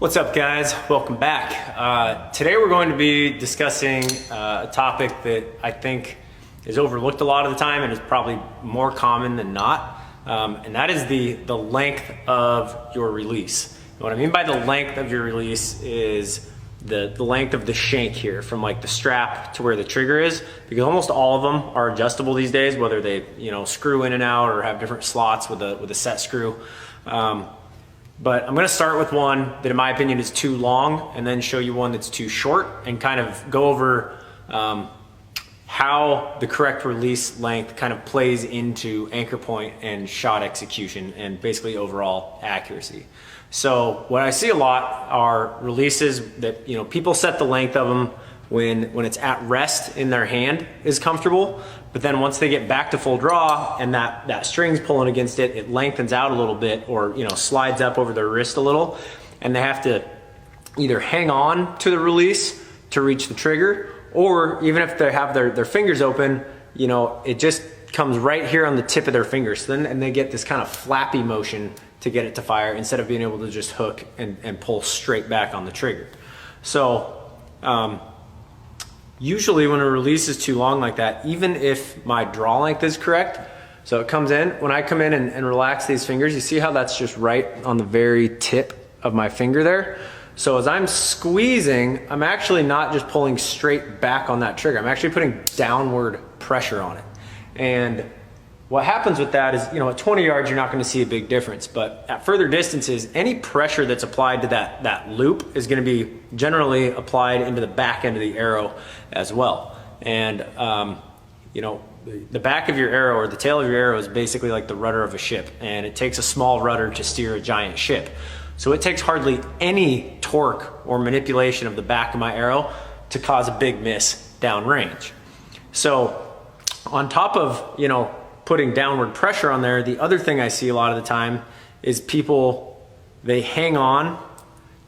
What's up, guys? Welcome back. Today we're going to be discussing a topic that I think is overlooked a lot of the time and is probably more common than not, and that is the length of your release. And what I mean by the length of your release is the length of the shank here, from like the strap to where the trigger is, because almost all of them are adjustable these days, whether they screw in and out or have different slots with a set screw. But I'm gonna start with one that in my opinion is too long, and then show you one that's too short, and kind of go over how the correct release length kind of plays into anchor point and shot execution and basically overall accuracy. So what I see a lot are releases that people set the length of them when it's at rest in their hand is comfortable, but then once they get back to full draw and that string's pulling against it, it lengthens out a little bit, or slides up over their wrist a little, and they have to either hang on to the release to reach the trigger, or even if they have their fingers open, it just comes right here on the tip of their fingers. So then they get this kind of flappy motion to get it to fire, instead of being able to just hook and pull straight back on the trigger. So usually when a release is too long like that, even if my draw length is correct, so it comes in, when I come in and relax these fingers, you see how that's just right on the very tip of my finger there? So as I'm squeezing, I'm actually not just pulling straight back on that trigger, I'm actually putting downward pressure on it. And what happens with that is, at 20 yards, you're not gonna see a big difference, but at further distances, any pressure that's applied to that loop is gonna be generally applied into the back end of the arrow as well. And, the back of your arrow, or the tail of your arrow, is basically like the rudder of a ship, and it takes a small rudder to steer a giant ship. So it takes hardly any torque or manipulation of the back of my arrow to cause a big miss downrange. So on top of, putting downward pressure on there, the other thing I see a lot of the time is people, they hang on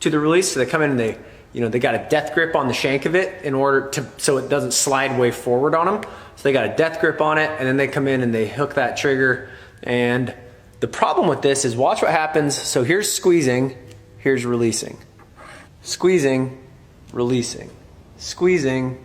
to the release. So they come in and they got a death grip on the shank of it in order to, so it doesn't slide way forward on them. So they got a death grip on it, and then they come in and they hook that trigger. And the problem with this is, watch what happens. So here's squeezing, here's releasing. Squeezing, releasing. Squeezing,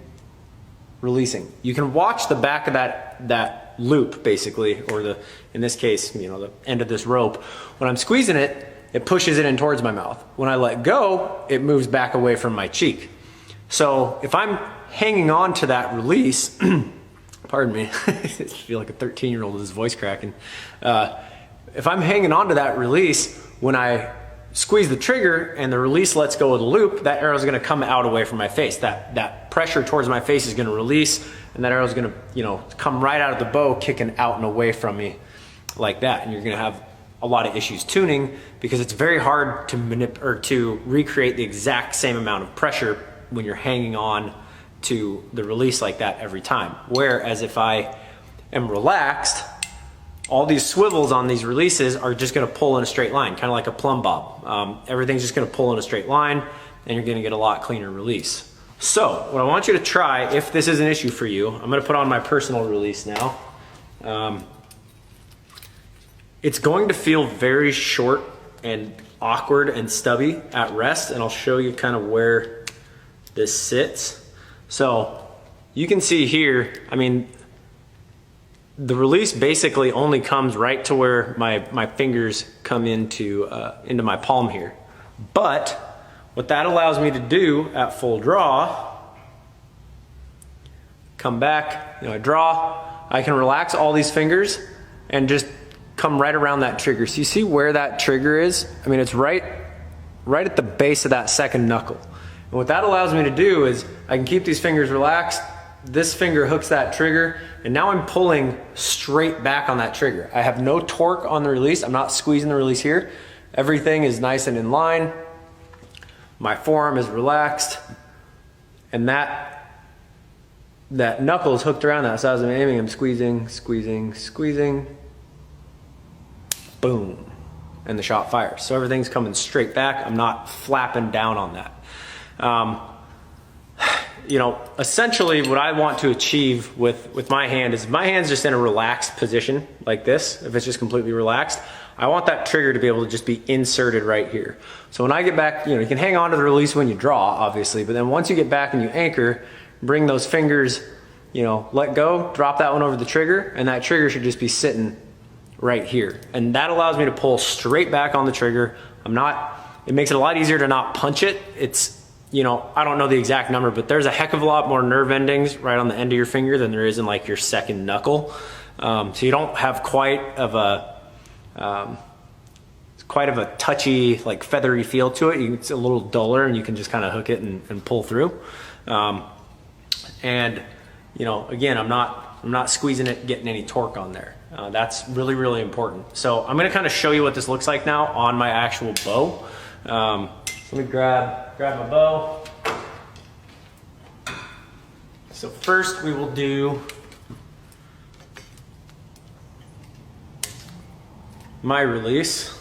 releasing. You can watch the back of that loop, basically, or in this case, the end of this rope. When I'm squeezing it, it pushes it in towards my mouth. When I let go, it moves back away from my cheek. So if I'm hanging on to that release, pardon me, I feel like a 13-year-old with his voice cracking. If I'm hanging on to that release, when I squeeze the trigger and the release lets go of the loop, that arrow is going to come out away from my face. That pressure towards my face is going to release, and that arrow is going to come right out of the bow, kicking out and away from me like that. And you're going to have a lot of issues tuning, because it's very hard to recreate the exact same amount of pressure when you're hanging on to the release like that every time. Whereas if I am relaxed, all these swivels on these releases are just gonna pull in a straight line, kind of like a plumb bob. Everything's just gonna pull in a straight line, and you're gonna get a lot cleaner release. So what I want you to try, if this is an issue for you, I'm gonna put on my personal release now. It's going to feel very short and awkward and stubby at rest, and I'll show you kind of where this sits. So you can see here, the release basically only comes right to where my fingers come into my palm here. But what that allows me to do at full draw, come back, I draw, I can relax all these fingers and just come right around that trigger. So you see where that trigger is? It's right at the base of that second knuckle. And what that allows me to do is I can keep these fingers relaxed. This finger hooks that trigger, and now I'm pulling straight back on that trigger. I have no torque on the release. I'm not squeezing the release here. Everything is nice and in line. My forearm is relaxed, and that knuckle is hooked around that. So as I'm aiming, I'm squeezing, squeezing, squeezing. Boom, and the shot fires. So everything's coming straight back. I'm not flapping down on that. Essentially what I want to achieve with my hand is, my hand's just in a relaxed position like this. If it's just completely relaxed, I want that trigger to be able to just be inserted right here. So when I get back, you can hang on to the release when you draw, obviously, but then once you get back and you anchor, bring those fingers, let go, drop that one over the trigger, and that trigger should just be sitting right here. And that allows me to pull straight back on the trigger. It makes it a lot easier to not punch it. It's, I don't know the exact number, but there's a heck of a lot more nerve endings right on the end of your finger than there is in like your second knuckle. So you don't have quite of a touchy, like feathery feel to it. It's a little duller, and you can just kind of hook it and pull through. Again, I'm not squeezing it, getting any torque on there. That's really, really important. So I'm gonna kind of show you what this looks like now on my actual bow. Let me grab my bow. So first we will do my release.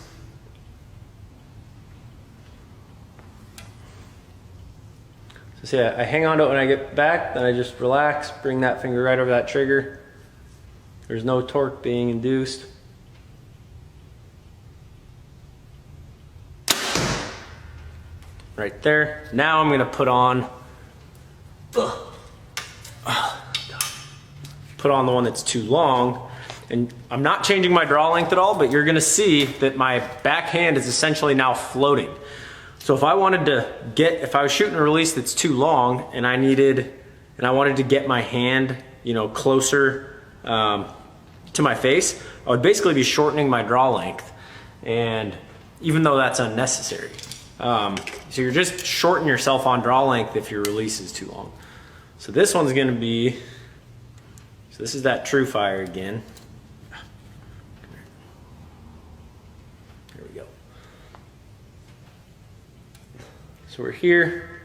So see, I hang on to it when I get back, then I just relax, bring that finger right over that trigger. There's no torque being induced. Right there. Now I'm gonna put on the one that's too long. And I'm not changing my draw length at all, but you're gonna see that my backhand is essentially now floating. So if I was shooting a release that's too long and I wanted to get my hand, closer to my face, I would basically be shortening my draw length. And even though that's unnecessary. So you're just shorting yourself on draw length if your release is too long. So this one's gonna be, so this is that True Fire again. There we go. So we're here.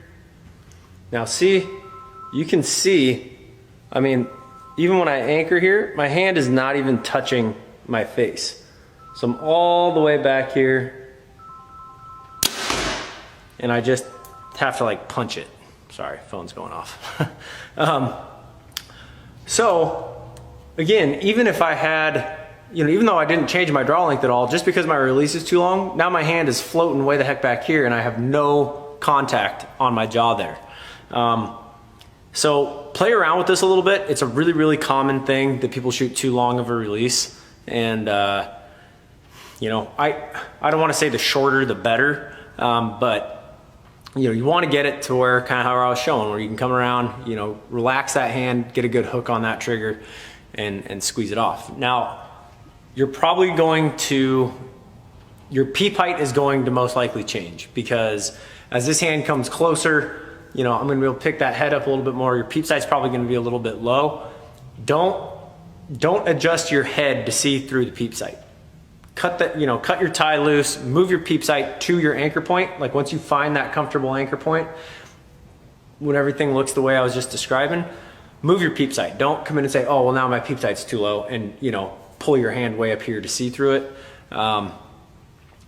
Now see, you can see, even when I anchor here, my hand is not even touching my face. So I'm all the way back here, and I just have to like punch it. Sorry, phone's going off. So again, even if I had, even though I didn't change my draw length at all, just because my release is too long, now my hand is floating way the heck back here and I have no contact on my jaw there. So play around with this a little bit. It's a really, really common thing that people shoot too long of a release. And, I don't want to say the shorter, the better, but you want to get it to where kind of how I was showing, where you can come around, relax that hand, get a good hook on that trigger and squeeze it off. Now, you're probably your peep height is going to most likely change, because as this hand comes closer, I'm going to be able to pick that head up a little bit more. Your peep sight's probably going to be a little bit low. Don't adjust your head to see through the peep sight. Cut your tie loose, move your peep sight to your anchor point. Like once you find that comfortable anchor point, when everything looks the way I was just describing, move your peep sight. Don't come in and say, oh, well now my peep sight's too low, and pull your hand way up here to see through it.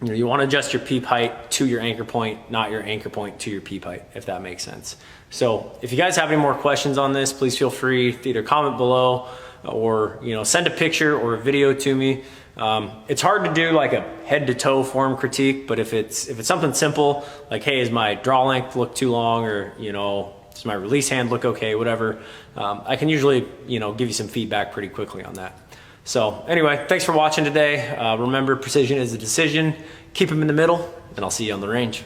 You want to adjust your peep height to your anchor point, not your anchor point to your peep height, if that makes sense. So if you guys have any more questions on this, please feel free to either comment below or send a picture or a video to me. It's hard to do like a head to toe form critique, but if it's something simple, like, hey, is my draw length look too long, or, does my release hand look okay, whatever, I can usually, give you some feedback pretty quickly on that. So anyway, thanks for watching today. Remember, precision is a decision. Keep them in the middle, and I'll see you on the range.